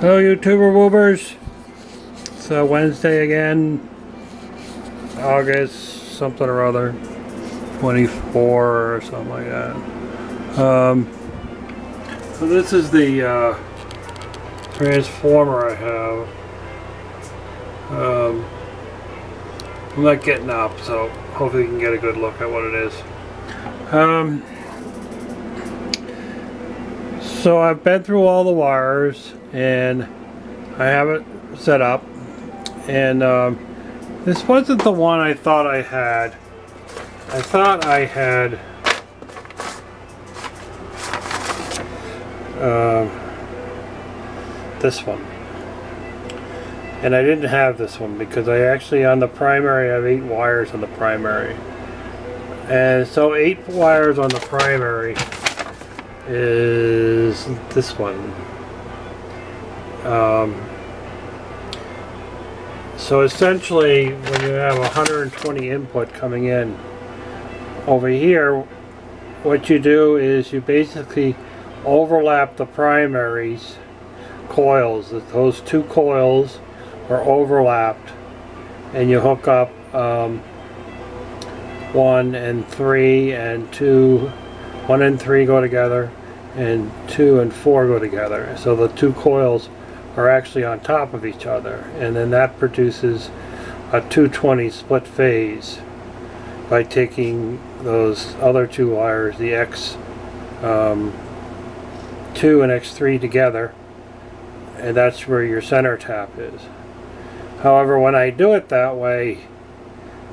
Hello YouTuber Woobers. It's Wednesday again, August something or other, 24 or something like that. So this is the transformer I have. I'm not getting up, so hopefully you can get a good look at what it is. So I've been through all the wires and I have it set up, and this wasn't the one I thought I had. I thought I had this one, and I didn't have this one because I actually, on the primary, I have 8 wires on the primary, and so 8 wires on the primary is this one. So essentially, when you have 120 input coming in over here, what you do is you basically overlap the primaries coils. Those 2 coils are overlapped, and you hook up 1 and 3 and 2. 1 and 3 go together, and 2 and 4 go together. So the 2 coils are actually on top of each other, and then that produces a 220 split phase by taking those other 2 wires, the X2 and X3 together, and that's where your center tap is. However, when I do it that way,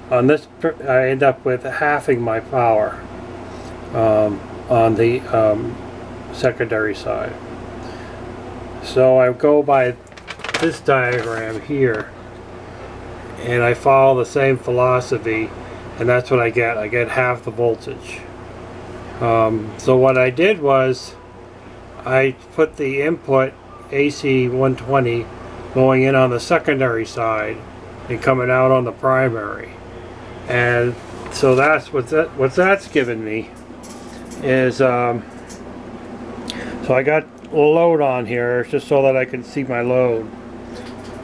on this I end up with halving my power on the secondary side. So I go by this diagram here, and I follow the same philosophy, and that's what I get. I get half the voltage. So what I did was I put the input AC 120 going in on the secondary side and coming out on the primary, and so that's what that's given me is so I got a load on here just so that I can see my load,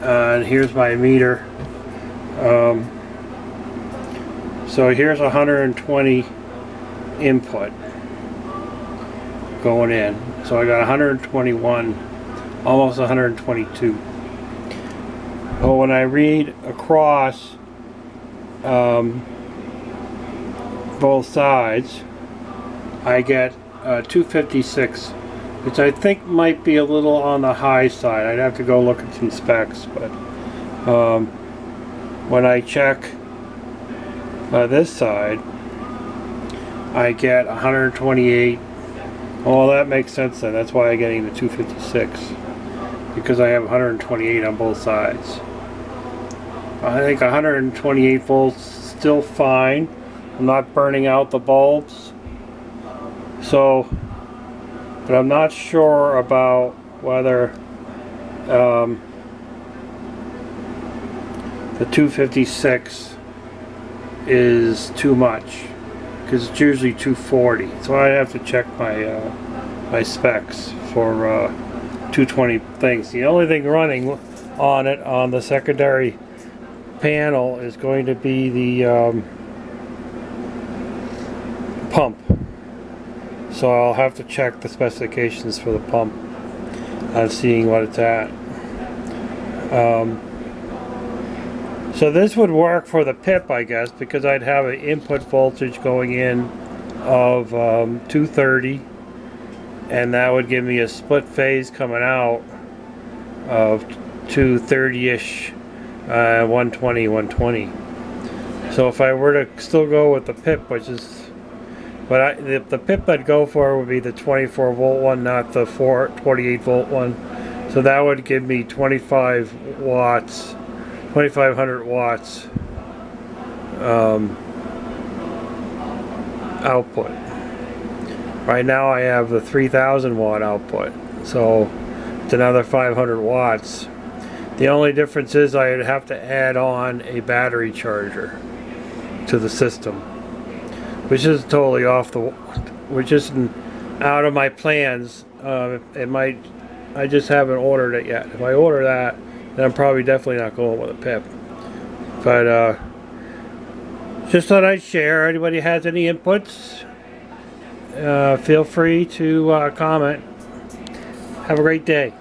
and here's my meter. So here's 120 input going in, so I got 121, almost 122. But when I read across both sides, I get 256, which I think might be a little on the high side. I'd have to go look at some specs, but when I check this side, I get 128. Well, that makes sense then. That's why I'm getting the 256, because I have 128 on both sides. I think 128 volts is still fine. I'm not burning out the bulbs. So, but I'm not sure about whether the 256 is too much, because it's usually 240. So I have to check my my specs for 220 things. The only thing running on it on the secondary panel is going to be the pump. So I'll have to check the specifications for the pump on seeing what it's at. So this would work for the PIP, I guess, because I'd have an input voltage going in of 230, and that would give me a split phase coming out of 230-ish, 120, 120. So if I were to still go with the PIP, which is the PIP I'd go for would be the 24 volt one, not the 28 volt one. So that would give me 25 watts, 2500 watts output. Right now I have the 3000 watt output, so it's another 500 watts. The only difference is I'd have to add on a battery charger to the system, which is totally which isn't out of my plans. It might I just haven't ordered it yet. If I order that, then I'm probably definitely not going with a PIP. But just thought I'd share. Anybody has any inputs, feel free to comment. Have a great day.